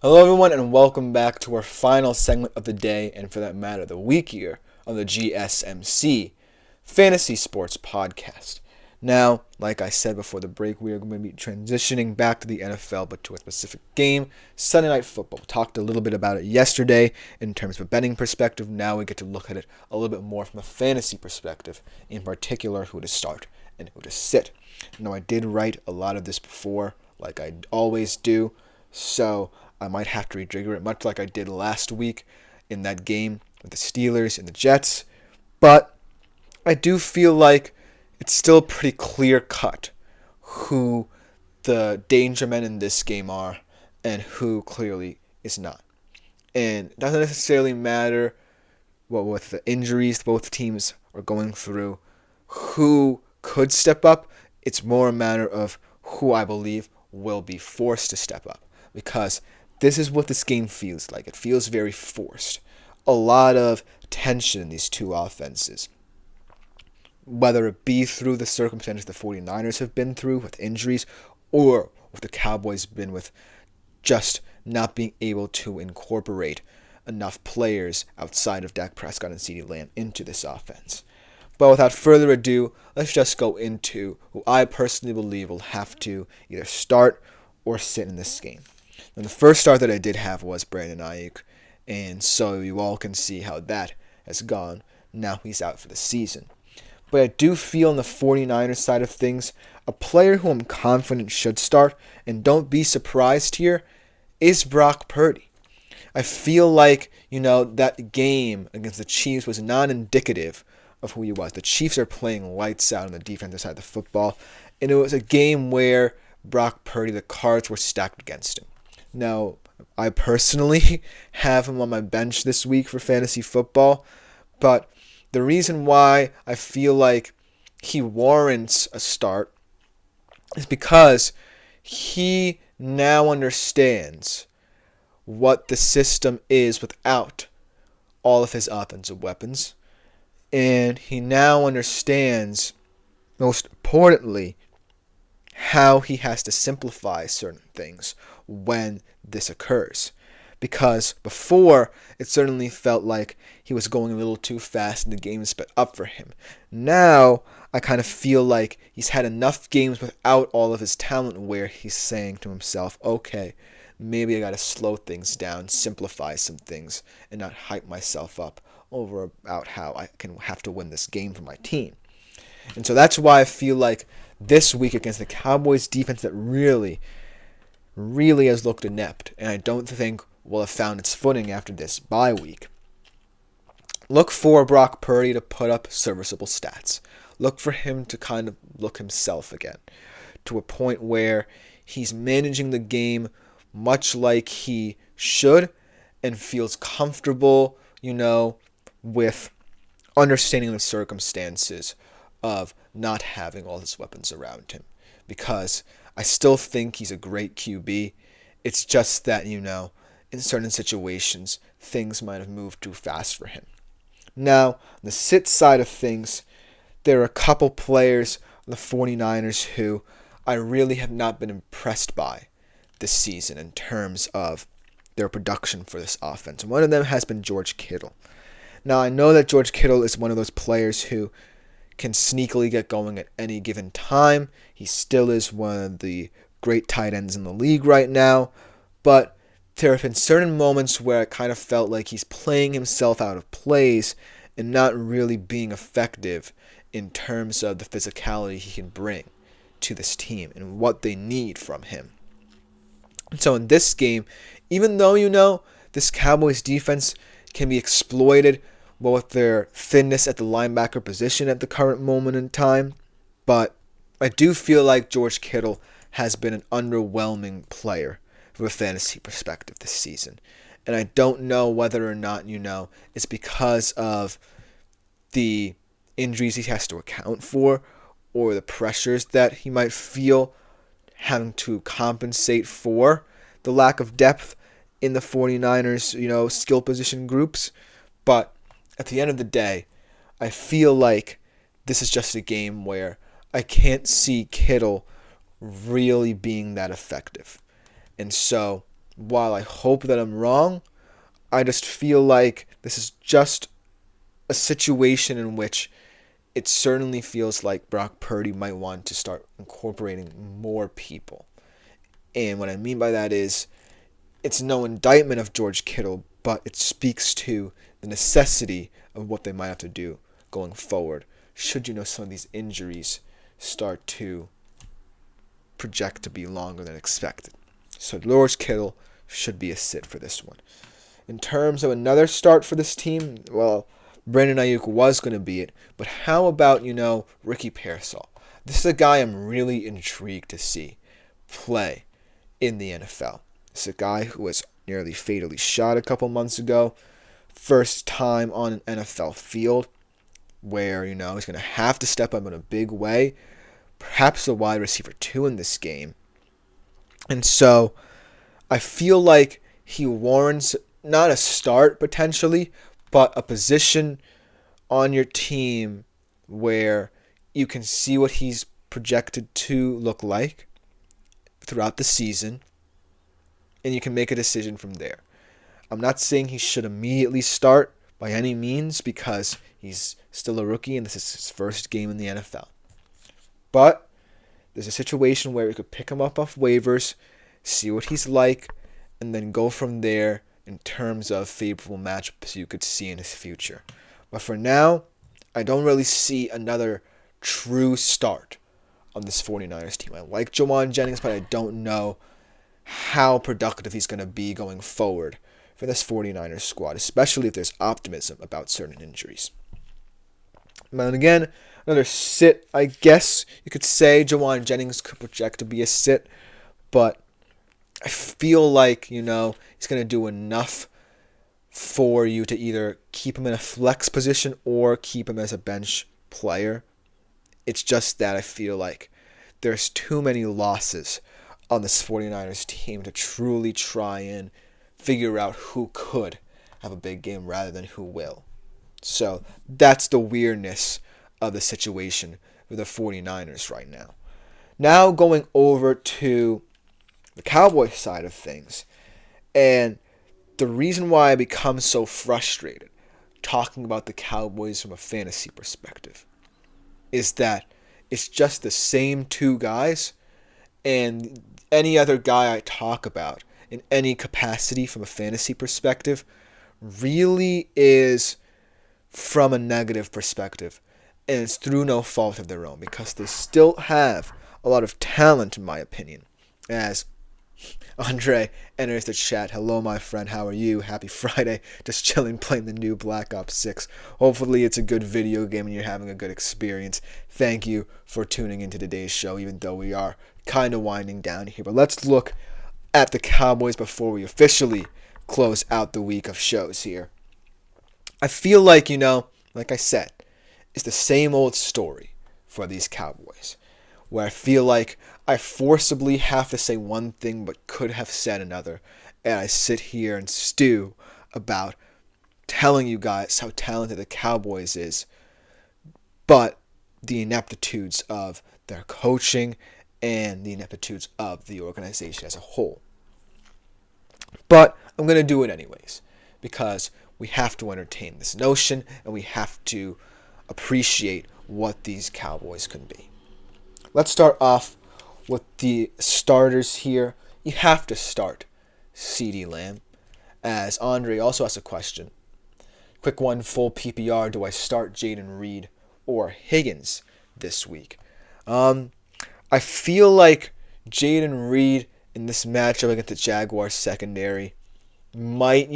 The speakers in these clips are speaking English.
Hello, everyone, and welcome back to our final segment of the day, and for that matter, the week here on the GSMC Fantasy Sports Podcast. Now, like I said before the break, we are going to be transitioning back to the NFL, but to a specific game, Sunday Night Football. We talked a little bit about it yesterday in terms of a betting perspective. Now we get to look at it a little bit more from a fantasy perspective, in particular, who to start and who to sit. Now, I did write a lot of this before, like I always do, so I might have to rejigger it, much like I did last week in that game with the Steelers and the Jets. But I do feel like it's still pretty clear-cut who the danger men in this game are and who clearly is not. And it doesn't necessarily matter what with the injuries both teams are going through, who could step up. It's more a matter of who I believe will be forced to step up. Because this is what this game feels like. It feels very forced. A lot of tension in these two offenses. Whether it be through the circumstances the 49ers have been through with injuries, or what the Cowboys have been with just not being able to incorporate enough players outside of Dak Prescott and CeeDee Lamb into this offense. But without further ado, let's just go into who I personally believe will have to either start or sit in this game. And the first start that I did have was Brandon Ayuk, and so you all can see how that has gone. Now he's out for the season. But I do feel on the 49ers side of things, a player who I'm confident should start, and don't be surprised here, is Brock Purdy. I feel like, that game against the Chiefs was not indicative of who he was. The Chiefs are playing lights out on the defensive side of the football, and it was a game where Brock Purdy, the cards were stacked against him. Now, I personally have him on my bench this week for fantasy football, but the reason why I feel like he warrants a start is because he now understands what the system is without all of his offensive weapons, and he now understands, most importantly, how he has to simplify certain things when this occurs. Because before, it certainly felt like he was going a little too fast and the game sped up for him. Now, I kind of feel like he's had enough games without all of his talent where he's saying to himself, okay, maybe I got to slow things down, simplify some things, and not hype myself up over about how I can have to win this game for my team. And so that's why I feel like this week against the Cowboys defense that really has looked inept, and I don't think will have found its footing after this bye week. Look for Brock Purdy to put up serviceable stats. Look for him to kind of look himself again, to a point where he's managing the game much like he should and feels comfortable, with understanding the circumstances of not having all his weapons around him. Because I still think he's a great QB. It's just that, in certain situations, things might have moved too fast for him. Now, on the sit side of things, there are a couple players on the 49ers who I really have not been impressed by this season in terms of their production for this offense. One of them has been George Kittle. Now, I know that George Kittle is one of those players who can sneakily get going at any given time. He still is one of the great tight ends in the league right now, but there have been certain moments where I kind of felt like he's playing himself out of plays and not really being effective in terms of the physicality he can bring to this team and what they need from him. And so in this game, even though, this Cowboys defense can be exploited with their thinness at the linebacker position at the current moment in time, but I do feel like George Kittle has been an underwhelming player from a fantasy perspective this season. And I don't know whether or not, it's because of the injuries he has to account for or the pressures that he might feel having to compensate for the lack of depth in the 49ers, skill position groups. But at the end of the day, I feel like this is just a game where I can't see Kittle really being that effective. And so while I hope that I'm wrong, I just feel like this is just a situation in which it certainly feels like Brock Purdy might want to start incorporating more people. And what I mean by that is, it's no indictment of George Kittle, but it speaks to the necessity of what they might have to do going forward, should some of these injuries start to project to be longer than expected. So George Kittle should be a sit for this one. In terms of another start for this team, well, Brandon Ayuk was going to be it, but how about, Ricky Pearsall? This is a guy I'm really intrigued to see play in the NFL. This is a guy who was nearly fatally shot a couple months ago. First time on an NFL field where, he's going to have to step up in a big way. Perhaps the wide receiver 2 in this game. And so I feel like he warrants not a start potentially, but a position on your team where you can see what he's projected to look like throughout the season, and you can make a decision from there. I'm not saying he should immediately start by any means because he's still a rookie and this is his first game in the NFL. But there's a situation where you could pick him up off waivers, see what he's like, and then go from there in terms of favorable matchups you could see in his future. But for now, I don't really see another true start on this 49ers team. I like Jawan Jennings, but I don't know how productive he's going to be going forward for this 49ers squad, especially if there's optimism about certain injuries. But again, another sit, I guess you could say Jawan Jennings could project to be a sit, but I feel like, he's going to do enough for you to either keep him in a flex position or keep him as a bench player. It's just that I feel like there's too many losses on this 49ers team to truly try and figure out who could have a big game rather than who will. So that's the weirdness of the situation with the 49ers right now. Now going over to the Cowboys side of things, and the reason why I become so frustrated talking about the Cowboys from a fantasy perspective is that it's just the same two guys, and any other guy I talk about in any capacity from a fantasy perspective really is from a negative perspective, and it's through no fault of their own because they still have a lot of talent, in my opinion. As Andre enters the chat. Hello, my friend. How are you? Happy Friday. Just chilling, playing the new Black Ops 6. Hopefully it's a good video game and you're having a good experience. Thank you for tuning into today's show, even though we are kind of winding down here. But let's look at the Cowboys before we officially close out the week of shows here. I feel like, like I said, it's the same old story for these Cowboys, where I feel like I forcibly have to say one thing but could have said another, and I sit here and stew about telling you guys how talented the Cowboys is, but the ineptitudes of their coaching and the ineptitudes of the organization as a whole. But I'm going to do it anyways, because we have to entertain this notion and we have to appreciate what these Cowboys can be. Let's start off with the starters here. You have to start CeeDee Lamb, as Andre also has a question. Quick one, full PPR. Do I start Jayden Reed or Higgins this week? I feel like Jayden Reed in this matchup against the Jaguars secondary might,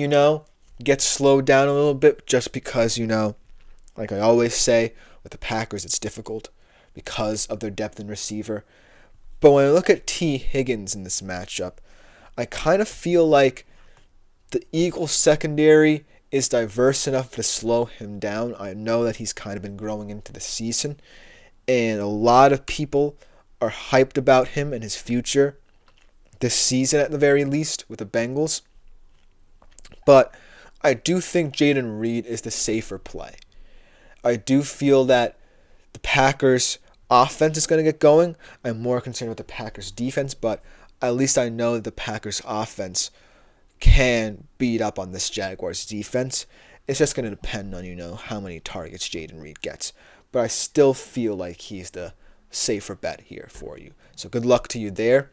get slowed down a little bit just because, like I always say, with the Packers it's difficult because of their depth in receiver. But when I look at T. Higgins in this matchup, I kind of feel like the Eagles secondary is diverse enough to slow him down. I know that he's kind of been growing into the season, and a lot of people are hyped about him and his future this season at the very least with the Bengals. But I do think Jayden Reed is the safer play. I do feel that the Packers offense is going to get going. I'm more concerned with the Packers defense, but at least I know that the Packers offense can beat up on this Jaguars defense. It's just going to depend on, how many targets Jaden Reed gets. But I still feel like he's the safer bet here for you. So good luck to you there.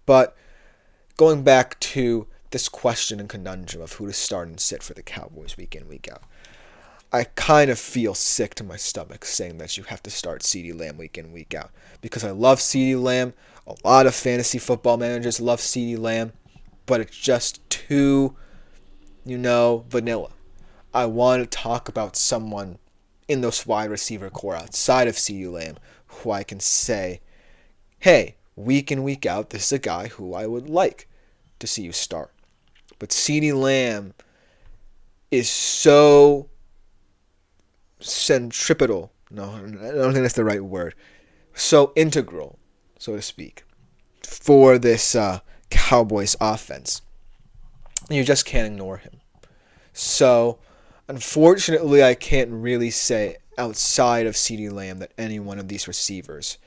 But going back to this question and conundrum of who to start and sit for the Cowboys week in, week out, I kind of feel sick to my stomach saying that you have to start CeeDee Lamb week in, week out. Because I love CeeDee Lamb. A lot of fantasy football managers love CeeDee Lamb. But it's just too, vanilla. I want to talk about someone in those wide receiver core outside of CeeDee Lamb who I can say, hey, week in, week out, this is a guy who I would like to see you start. But CeeDee Lamb is so centripetal. No, I don't think that's the right word. So integral, so to speak, for this Cowboys offense. You just can't ignore him. So, unfortunately, I can't really say outside of CeeDee Lamb that any one of these receivers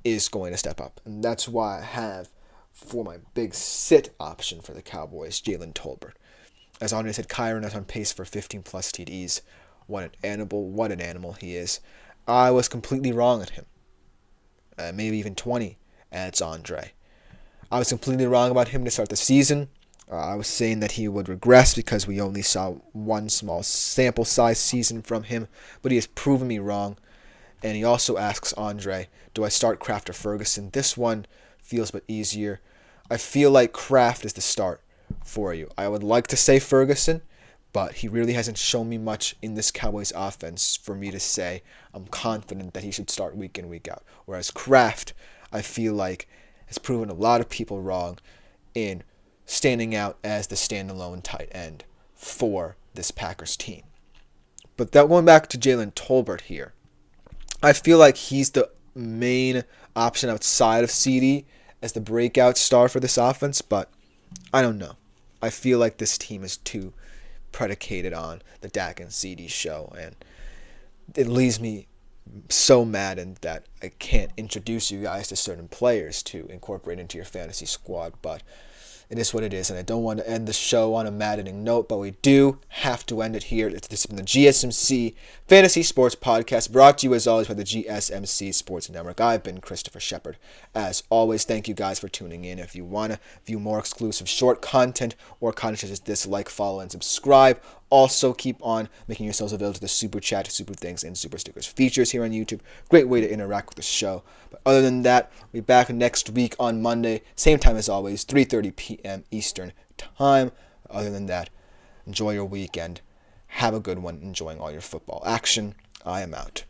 is going to step up. And that's why I have, for my big sit option for the Cowboys, Jalen Tolbert. As Andre said, Kyron is on pace for 15-plus TDs. What an animal he is. I was completely wrong at him. Maybe even 20 adds Andre. I was completely wrong about him to start the season. I was saying that he would regress because we only saw one small sample size season from him, but he has proven me wrong. And he also asks Andre, do I start Kraft or Ferguson? This one feels a bit easier. I feel like Kraft is the start for you. I would like to say Ferguson, but he really hasn't shown me much in this Cowboys offense for me to say I'm confident that he should start week in, week out. Whereas Kraft, I feel like, has proven a lot of people wrong in standing out as the standalone tight end for this Packers team. But that going back to Jalen Tolbert here, I feel like he's the main option outside of CeeDee as the breakout star for this offense, but I don't know. I feel like this team is too predicated on the Dak and CeeDee show, and it leaves me so maddened that I can't introduce you guys to certain players to incorporate into your fantasy squad, but it is what it is, and I don't want to end the show on a maddening note, but we do have to end it here. This has been the GSMC Fantasy Sports Podcast, brought to you as always by the GSMC Sports Network. I've been Christopher Shepard. As always, thank you guys for tuning in. If you want to view more exclusive short content or content such as this, like, follow, and subscribe. Also, keep on making yourselves available to the Super Chat, Super Things, and Super Stickers features here on YouTube. Great way to interact with the show. But other than that, we'll be back next week on Monday, same time as always, 3:30 p.m. Eastern Time. Other than that, enjoy your weekend. Have a good one, enjoying all your football action. I am out.